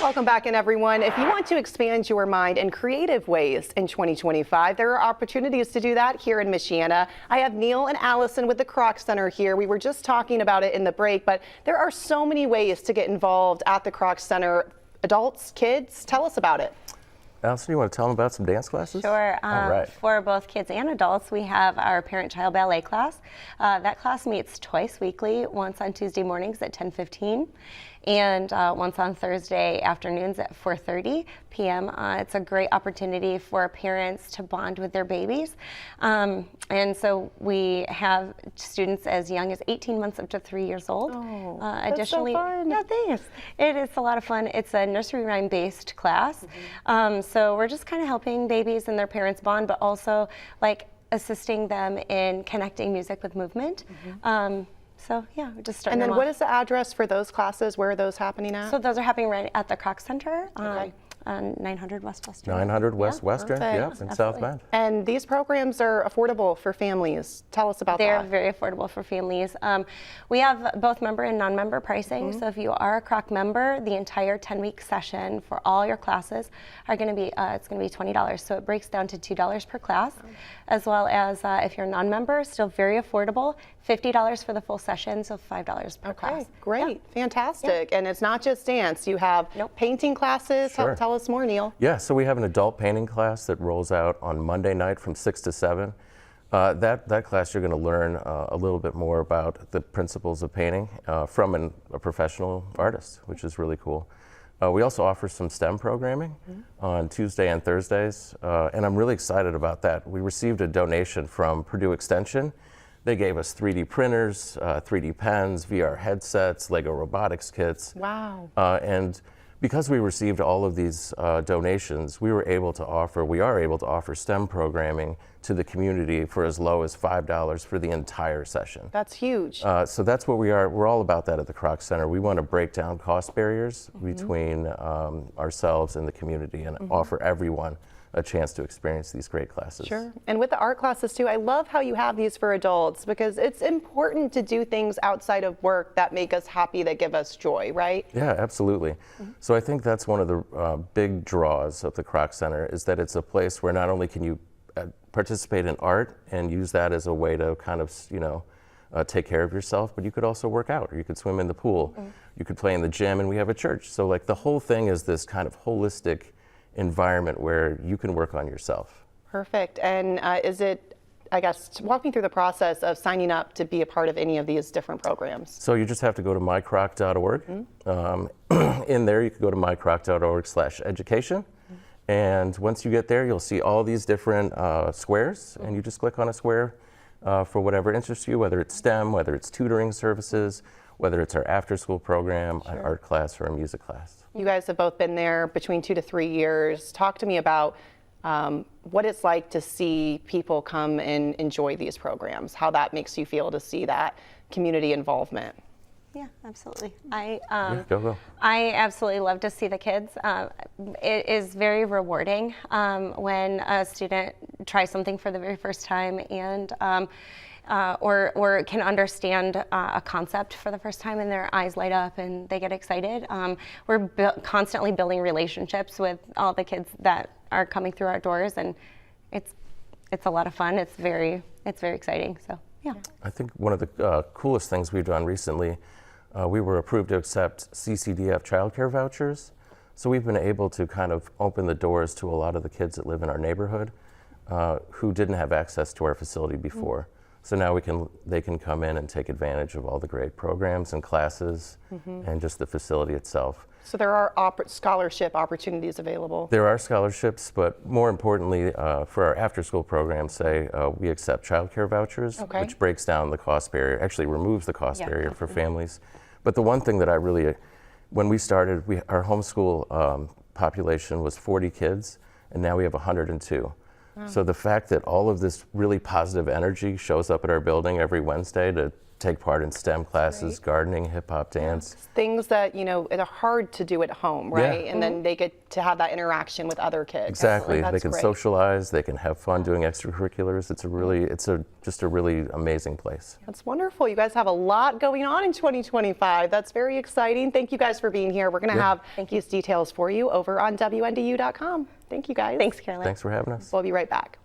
Welcome back in, everyone. If you want to expand your mind in creative ways in 2025, there are opportunities to do that here in Michiana. I have Neil and Allison with the Kroc Center here. We were just talking about it in the break, but there are so many ways to get involved at the Kroc Center. Adults, kids, tell us about it. Allison, you want to tell them about some dance classes? Sure. All right. For both kids and adults, we have our parent-child ballet class. That class meets twice weekly, once on Tuesday mornings at 10:15 and once on Thursday afternoons at 4:30 p.m. It's a great opportunity for parents to bond with their babies. And so we have students as young as 18 months up to 3 years old. Oh, Additionally, that's so fun. Yeah, thanks. It is a lot of fun. It's a nursery rhyme-based class. So we're just kind of helping babies and their parents bond, but also like assisting them in connecting music with movement. So yeah, we're just starting. And then them what off. is the address for those classes? Where are those happening at? So those are happening right at the Kroc Center Okay. on 900 West Western. 900 West Western, perfect. yep, in South Absolutely. Bend. And these programs are affordable for families. Tell us about They're that. very affordable for families. We have both member and non-member pricing. So if you are a Kroc member, the entire 10-week session for all your classes are going to be it's going to be $20. So it breaks down to $2 per class, as well as if you're a non-member, still very affordable. $50 for the full session, so $5 per class. Okay, great, fantastic. And it's not just dance. You have painting classes. Sure. Tell us more, Neil. Yeah, so we have an adult painting class that rolls out on Monday night from 6 to 7. That class you're going to learn a little bit more about the principles of painting from a professional artist, which is really cool. We also offer some STEM programming on Tuesday and Thursdays, and I'm really excited about that. We received a donation from Purdue Extension. They gave us 3D printers, 3D pens, VR headsets, Lego robotics kits. Wow. And because we received all of these donations, we are able to offer STEM programming to the community for as low as $5 for the entire session. That's huge. So that's what we are. We're all about that at the Kroc Center. We want to break down cost barriers between ourselves and the community and offer everyone a chance to experience these great classes. Sure. And with the art classes too, I love how you have these for adults because it's important to do things outside of work that make us happy, that give us joy, right? Yeah, absolutely. So I think that's one of the big draws of the Kroc Center is that it's a place where not only can you participate in art and use that as a way to kind of, take care of yourself, but you could also work out, or you could swim in the pool, you could play in the gym, and we have a church. So like the whole thing is this kind of holistic environment where you can work on yourself. Perfect. And walk me through the process of signing up to be a part of any of these different programs. So you just have to go to mykroc.org. In there, you can go to mykroc.org/education. And once you get there, you'll see all these different squares, and you just click on a square for whatever interests you, whether it's STEM, whether it's tutoring services, whether it's our after-school program, an art class, or a music class. You guys have both been there between 2 to 3 years. Talk to me about what it's like to see people come and enjoy these programs, how that makes you feel to see that community involvement. Yeah, absolutely. Go. I absolutely love to see the kids. It is very rewarding when a student tries something for the very first time and or can understand a concept for the first time and their eyes light up and they get excited. We're constantly building relationships with all the kids that are coming through our doors, and it's a lot of fun. It's very exciting. So yeah. I think one of the coolest things we've done recently, we were approved to accept CCDF childcare vouchers. So we've been able to kind of open the doors to a lot of the kids that live in our neighborhood who didn't have access to our facility before. So now they can come in and take advantage of all the great programs and classes and just the facility itself. So there are scholarship opportunities available. There are scholarships, but more importantly, for our after-school program, we accept childcare vouchers, which breaks down the cost barrier, actually removes the cost barrier for families. But the one thing that when we started, our homeschool population was 40 kids, and now we have 102. So the fact that all of this really positive energy shows up at our building every Wednesday to take part in STEM classes, gardening, hip hop, dance. Things that, you know, are hard to do at home, right? And then they get to have that interaction with other kids. Exactly. That's They can great. socialize, they can have fun doing extracurriculars. Just a really amazing place. That's wonderful. You guys have a lot going on in 2025. That's very exciting. Thank you guys for being here. We're going to have these details for you over on WNDU.com. Thank you guys. Thanks, Caroline. Thanks for having us. We'll be right back.